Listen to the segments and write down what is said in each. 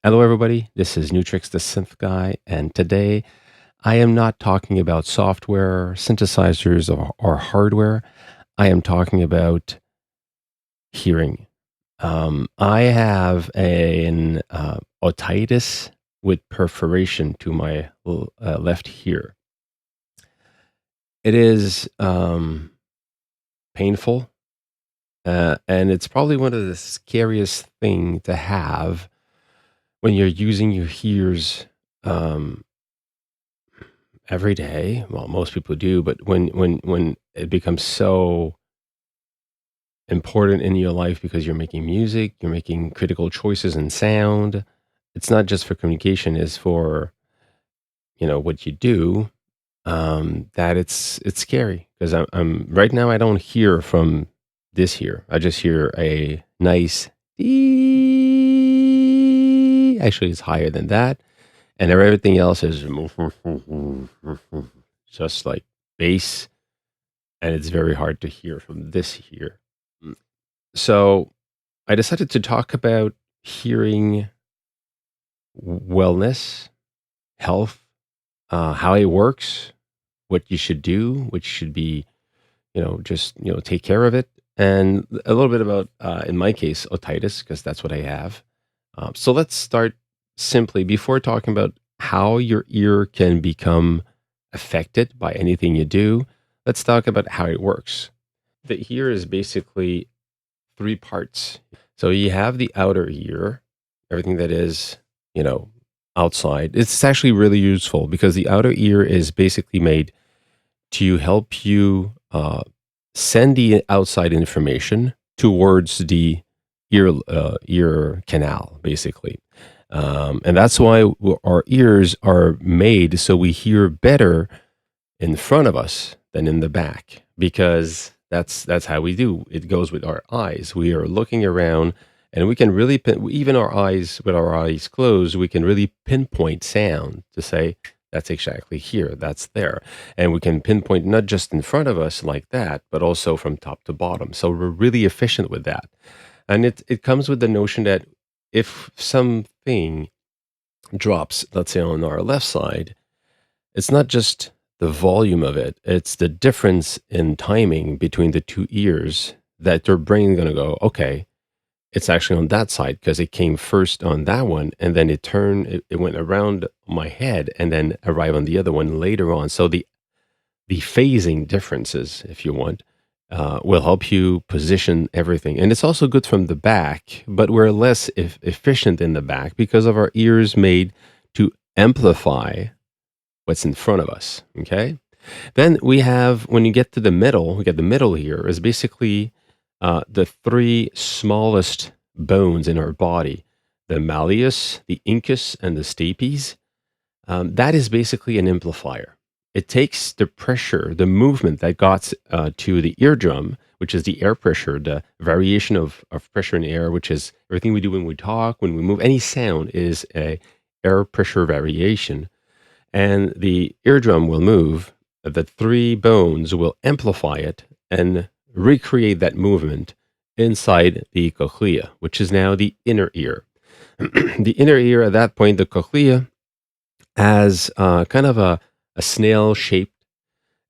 Hello, everybody. This is Nu-Trix, the synth guy, and today I am not talking about software, synthesizers, or hardware. I am talking about hearing. I have an otitis with perforation to my left ear. It is painful, and it's probably one of the scariest thing to have when you're using your ears. Every day, well, most people do, but when it becomes so important in your life because you're making music, you're making critical choices in sound. It's not just for communication, it's for, what you do, that it's scary because I'm right now, I don't hear from this here. I just hear a nice "dee." Actually, it's higher than that, and everything else is just like bass, and it's very hard to hear from this here. So I decided to talk about hearing wellness, health, how it works, what you should do, which should be, just take care of it, and a little bit about, in my case, otitis, because that's what I have. So let's start simply before talking about how your ear can become affected by anything you do. Let's talk about how it works. The ear is basically three parts. So you have the outer ear, everything that is, you know, outside. It's actually really useful because the outer ear is basically made to help you send the outside information towards the ear canal, basically. And that's why our ears are made so we hear better in front of us than in the back, because that's how we do. It goes with our eyes. We are looking around, and we can really even our eyes, with our eyes closed, we can really pinpoint sound to say that's exactly here, that's there, and we can pinpoint not just in front of us like that, but also from top to bottom. So we're really efficient with that, and it comes with the notion that if something drops, let's say on our left side, it's not just the volume of it, it's the difference in timing between the two ears that your brain going to go, okay, it's actually on that side because it came first on that one, and then it went around my head and then arrived on the other one later on. So the phasing differences, if you want, will help you position everything. And it's also good from the back, but we're less efficient in the back because of our ears made to amplify what's in front of us. Okay. Then we have, when you get to the middle, we get the middle here is basically the three smallest bones in our body: the malleus, the incus, and the stapes. That is basically an amplifier. It takes the pressure, the movement that got to the eardrum, which is the air pressure, the variation of pressure in the air, which is everything we do when we talk, when we move. Any sound is a air pressure variation, and the eardrum will move. The three bones will amplify it and recreate that movement inside the cochlea, which is now the inner ear. The inner ear, at that point, the cochlea has kind of a snail shape.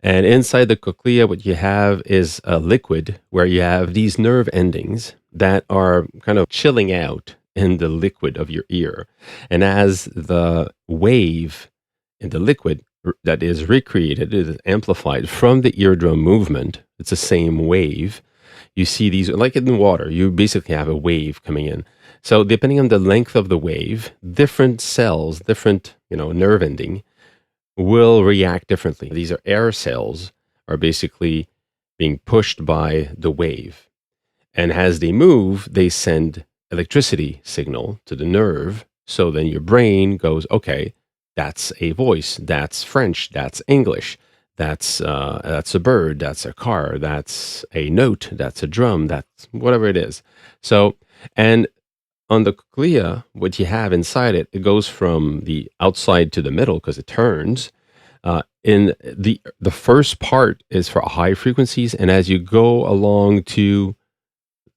And inside the cochlea, what you have is a liquid where you have these nerve endings that are kind of chilling out in the liquid of your ear. And as the wave in the liquid that is recreated, is amplified from the eardrum movement, it's the same wave. You see these, like in water, you basically have a wave coming in. So depending on the length of the wave, different cells, different, nerve ending will react differently. These are air cells, are basically being pushed by the wave. And as they move, they send electricity signal to the nerve. So then your brain goes, okay, that's a voice, that's French, that's English, that's a bird, that's a car, that's a note, that's a drum, that's whatever it is. So, and on the cochlea, what you have inside it, it goes from the outside to the middle because it turns. In the first part is for high frequencies, and as you go along to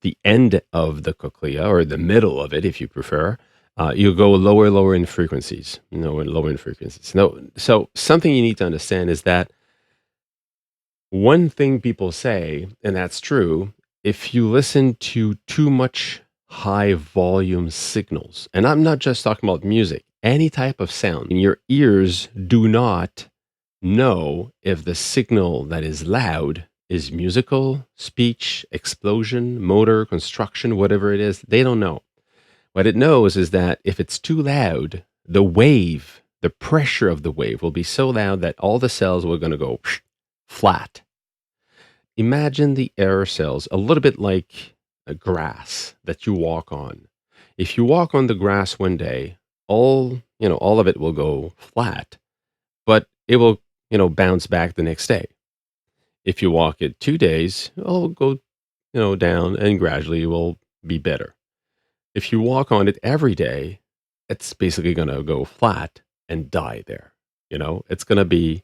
the end of the cochlea, or the middle of it, if you prefer, You go lower, lower in frequencies, lower in frequencies. No, so something you need to understand is that one thing people say, and that's true, if you listen to too much high volume signals, and I'm not just talking about music, any type of sound, your ears do not know if the signal that is loud is musical, speech, explosion, motor, construction, whatever it is. They don't know. What it knows is that if it's too loud, the wave, the pressure of the wave will be so loud that all the cells are going to go flat. Imagine the air cells a little bit like a grass that you walk on. If you walk on the grass one day, all of it will go flat, but it will, bounce back the next day. If you walk it 2 days, it'll go, down and gradually it will be better. If you walk on it every day, it's basically going to go flat and die there. It's going to be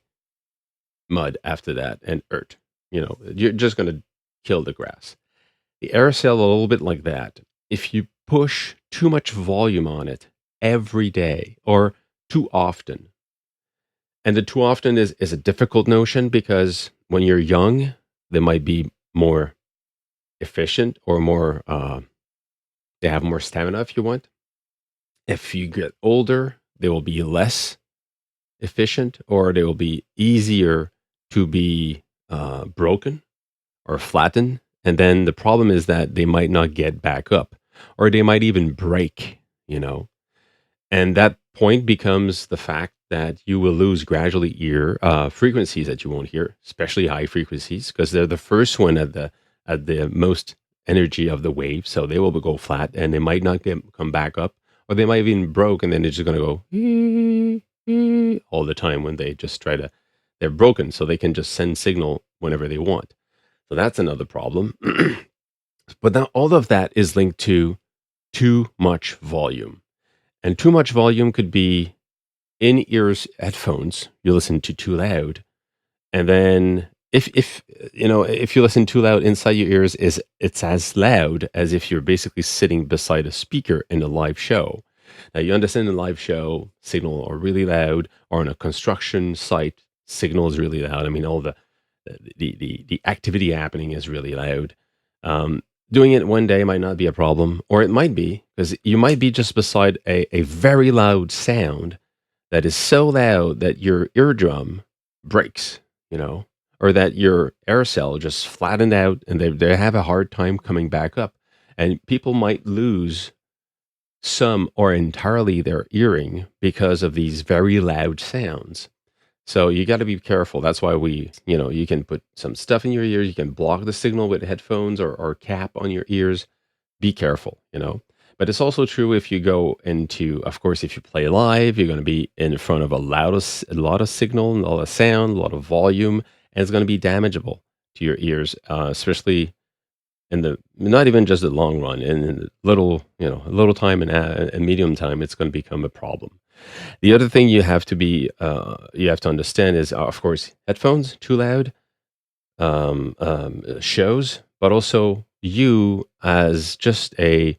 mud after that and earth. You're just going to kill the grass. The air cell, a little bit like that. If you push too much volume on it every day or too often, and the too often is a difficult notion because when you're young, they might be more efficient or more, they have more stamina if you want. If you get older, they will be less efficient or they will be easier to be broken or flattened. And then the problem is that they might not get back up or they might even break. And that point becomes the fact that you will lose gradually ear frequencies that you won't hear, especially high frequencies, because they're the first one at the most energy of the wave. So they will go flat and they might not come back up, or they might even broke and then they're just going to go all the time when they just they're broken, so they can just send signal whenever they want. So that's another problem. But now all of that is linked to too much volume. And too much volume could be in ears headphones. You listen to too loud. And then if you listen too loud inside your ears, it's as loud as if you're basically sitting beside a speaker in a live show. Now you understand the live show signal are really loud, or on a construction site, signal is really loud. I mean, all the activity happening is really loud. Doing it one day might not be a problem, or it might be, because you might be just beside a very loud sound that is so loud that your eardrum breaks, or that your air cell just flattened out and they have a hard time coming back up. And people might lose some or entirely their hearing because of these very loud sounds. So you got to be careful. That's why you can put some stuff in your ears. You can block the signal with headphones or cap on your ears. Be careful. But it's also true if you go into, of course, if you play live, you're going to be in front of a lot of signal, a lot of sound, a lot of volume, and it's going to be damageable to your ears, especially in the not even just the long run. In the little time and medium time, it's going to become a problem. The other thing you have to understand is, of course, headphones too loud, shows, but also you as just a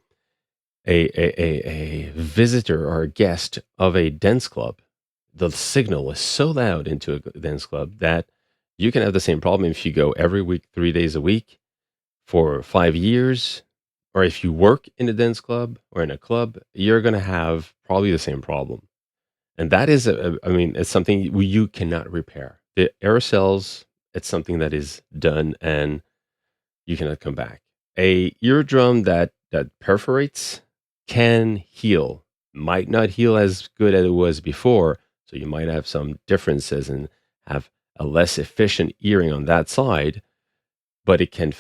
visitor or a guest of a dance club. The signal is so loud into a dance club that you can have the same problem if you go every week, 3 days a week for 5 years, or if you work in a dance club or in a club, you're going to have probably the same problem. And that is, I mean, it's something you cannot repair. The aerosols, it's something that is done and you cannot come back. A eardrum that perforates can heal, might not heal as good as it was before. So you might have some differences and have a less efficient hearing on that side, but it can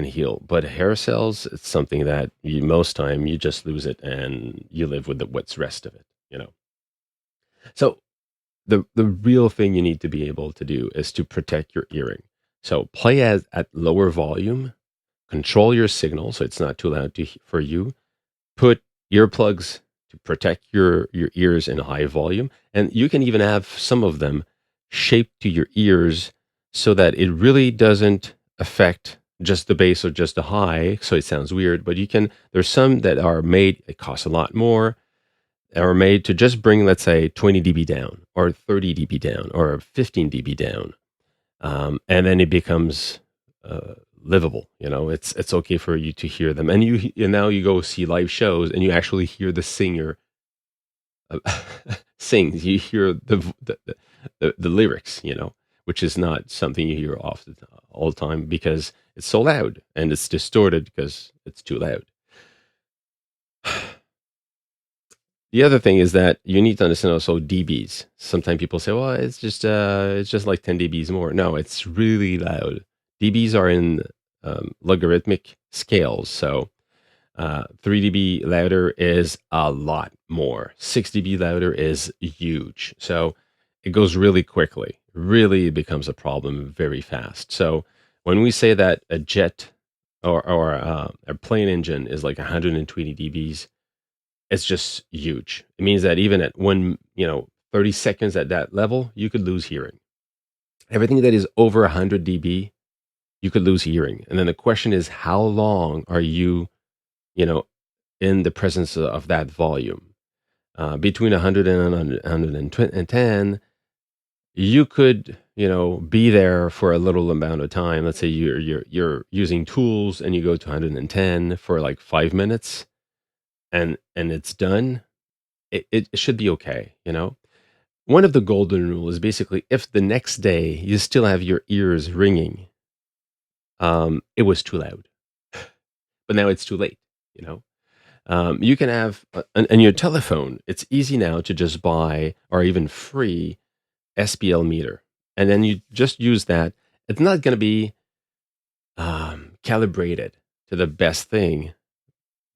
heal. But hair cells, it's something that most time you just lose it and you live with what's rest of it. So the real thing you need to be able to do is to protect your hearing. So play at lower volume, control your signal so it's not too loud for you. Put earplugs to protect your ears in high volume, and you can even have some of them shaped to your ears so that it really doesn't affect just the bass or just the high, so it sounds weird. But you can. There's some that are made. It costs a lot more. Are made to just bring, let's say, 20 dB down, or 30 dB down, or 15 dB down, and then it becomes livable. It's okay for you to hear them, and now you go see live shows, and you actually hear the singer uh, sings. You hear the lyrics, which is not something you hear often all the time because it's so loud and it's distorted because it's too loud. The other thing is that you need to understand also dBs. Sometimes people say, "Well, it's just like 10 dBs more." No, it's really loud. dBs are in logarithmic scales, so 3 dB louder is a lot more. 6 dB louder is huge. So it goes really quickly. Really, it becomes a problem very fast. So when we say that a jet or a plane engine is like 120 dBs, it's just huge. It means that even at 30 seconds at that level, you could lose hearing. Everything that is over 100 dB, you could lose hearing. And then the question is, how long are you know, in the presence of that volume? Between 100 and 110, you could, be there for a little amount of time. Let's say you're using tools and you go to 110 for like 5 minutes, and it's done. It should be okay. One of the golden rule is basically if the next day you still have your ears ringing, it was too loud, but now it's too late. You know, you can have on your telephone. It's easy now to just buy or even free SPL meter, and then you just use that. It's not going to be calibrated to the best thing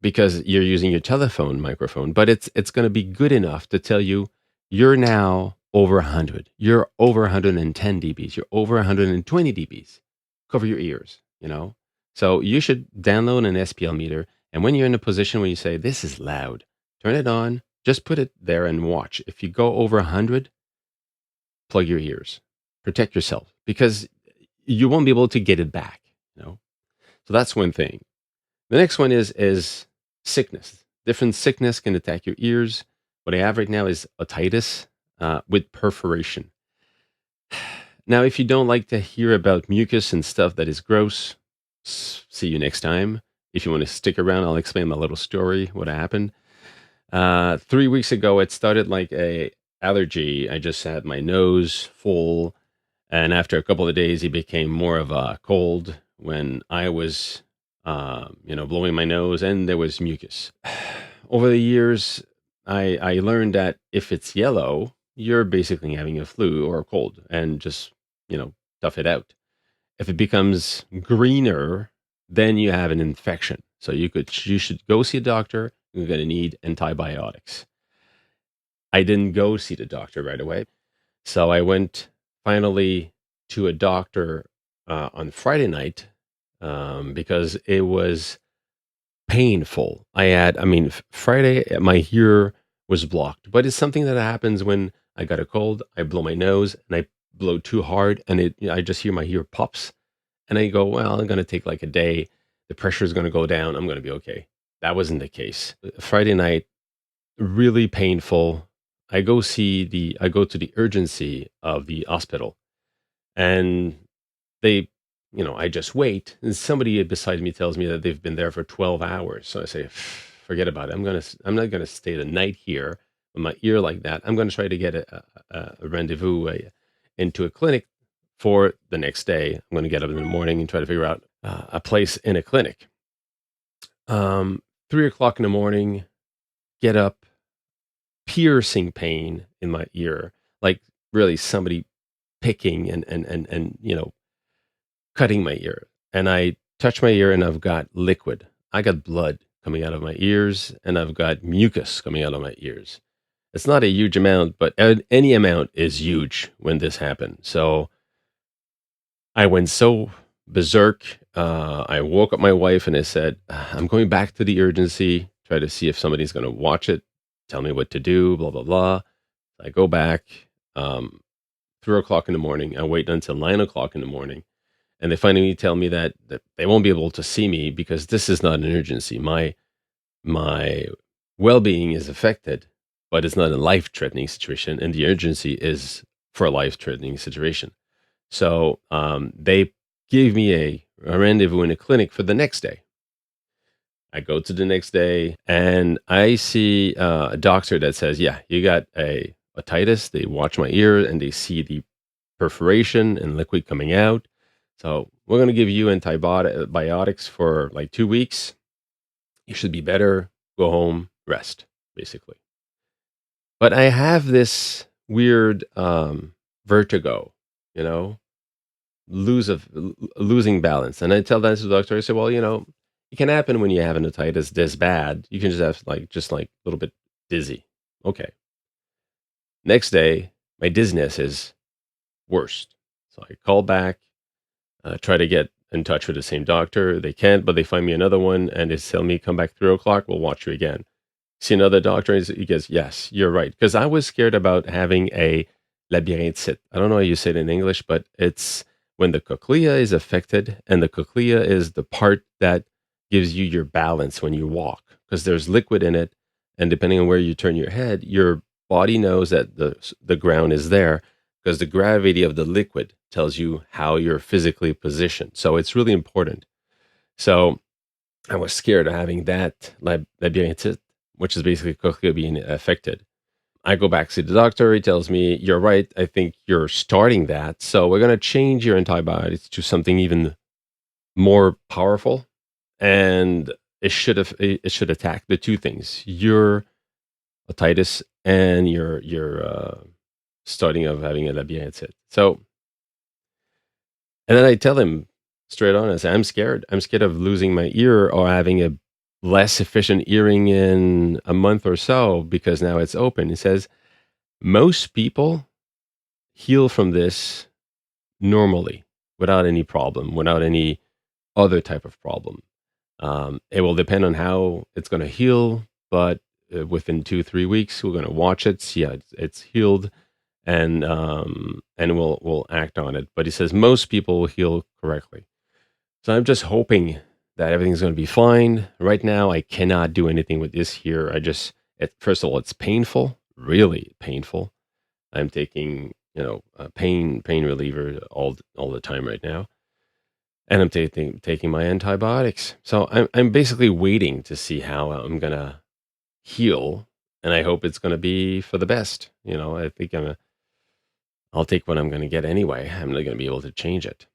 because you're using your telephone microphone, but it's going to be good enough to tell you you're now over 100. You're over 110 dBs. You're over 120 dBs. Cover your ears. So you should download an SPL meter. And when you're in a position where you say, this is loud, turn it on, just put it there and watch. If you go over 100, plug your ears, protect yourself because you won't be able to get it back. So that's one thing. The next one is sickness. Different sickness can attack your ears. What I have right now is otitis with perforation. Now, if you don't like to hear about mucus and stuff that is gross, see you next time. If you want to stick around, I'll explain my little story, what happened. 3 weeks ago, it started like a allergy. I just had my nose full, and after a couple of days, it became more of a cold when I was, blowing my nose, and there was mucus. Over the years, I learned that if it's yellow, you're basically having a flu or a cold, and just tough it out. If it becomes greener, then you have an infection. So you should go see a doctor. You're going to need antibiotics. I didn't go see the doctor right away. So I went finally to a doctor on Friday night because it was painful. Friday, my ear was blocked, but it's something that happens when I got a cold. I blow my nose and I blow too hard, and I just hear my ear pops, and I go, well, I'm going to take like a day. The pressure is going to go down. I'm going to be okay. That wasn't the case. Friday night, really painful. I go to the urgency of the hospital, and they, I just wait, and somebody beside me tells me that they've been there for 12 hours. So I say, forget about it. I'm not gonna stay the night here with my ear like that. I'm gonna try to get a rendezvous into a clinic for the next day. I'm gonna get up in the morning and try to figure out a place in a clinic. 3 o'clock in the morning, get up, piercing pain in my ear, like really somebody picking and cutting my ear. And I touch my ear and I've got liquid. I got blood coming out of my ears and I've got mucus coming out of my ears. It's not a huge amount, but any amount is huge when this happened. So I went so berserk. I woke up my wife and I said, I'm going back to the urgency, try to see if somebody's going to watch it, tell me what to do, blah, blah, blah. I go back, 3 o'clock in the morning. I wait until 9 o'clock in the morning. and they finally tell me that they won't be able to see me because this is not an emergency. My well-being is affected, but it's not a life-threatening situation, and the urgency is for a life-threatening situation. So they gave me a rendezvous in a clinic for the next day. I go to the next day and I see a doctor that says, "Yeah, you got a otitis." They watch my ear and they see the perforation and liquid coming out. So we're going to give you antibiotics for like 2 weeks. You should be better. Go home, rest, basically. But I have this weird vertigo, you know, losing balance. And I tell that to the doctor. I say, well, it can happen when you have an otitis this bad. You can just have like a little bit dizzy. Okay. Next day, my dizziness is worst. So I call back, try to get in touch with the same doctor. They can't, but they find me another one and they tell me, come back 3 o'clock. We'll watch you again. See another doctor. He goes, yes, you're right. Because I was scared about having a labyrinthite. I don't know how you say it in English, but it's when the cochlea is affected, and the cochlea is the part that gives you your balance when you walk, because there's liquid in it. And depending on where you turn your head, your body knows that the ground is there because the gravity of the liquid tells you how you're physically positioned. So it's really important. So I was scared of having that labyrinthite, which is basically cochlea being affected. I go back to the doctor. He tells me, you're right. I think you're starting that. So we're going to change your antibiotics to something even more powerful. And it should attack the two things, your otitis and your starting of having a labyrinthite. So, and then I tell him straight on, I say, I'm scared. I'm scared of losing my ear or having a less efficient hearing in a month or so because now it's open. He says, most people heal from this normally without any problem, without any other type of problem. It will depend on how it's going to heal, but within 2-3 weeks, we're going to watch it, see how it's healed, and we'll act on it. But he says most people will heal correctly. So I'm just hoping that everything's going to be fine. Right now, I cannot do anything with this here. First of all, it's painful, really painful. I'm taking, a pain reliever all the time right now, and I'm taking my antibiotics. So I'm basically waiting to see how I'm gonna heal, and I hope it's gonna be for the best. I think I'll take what I'm gonna get anyway. I'm not gonna be able to change it.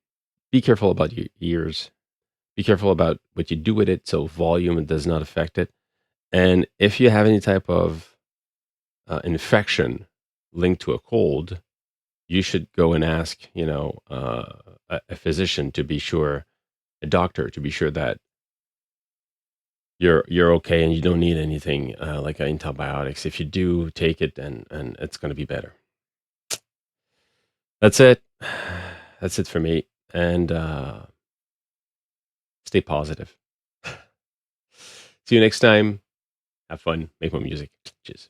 Be careful about your ears. Be careful about what you do with it, so volume does not affect it. And if you have any type of infection linked to a cold, you should go and ask, a physician to be sure, a doctor to be sure that you're okay and you don't need anything like antibiotics. If you do take it, and it's going to be better. That's it. That's it for me. And stay positive. See you next time. Have fun. Make more music. Cheers.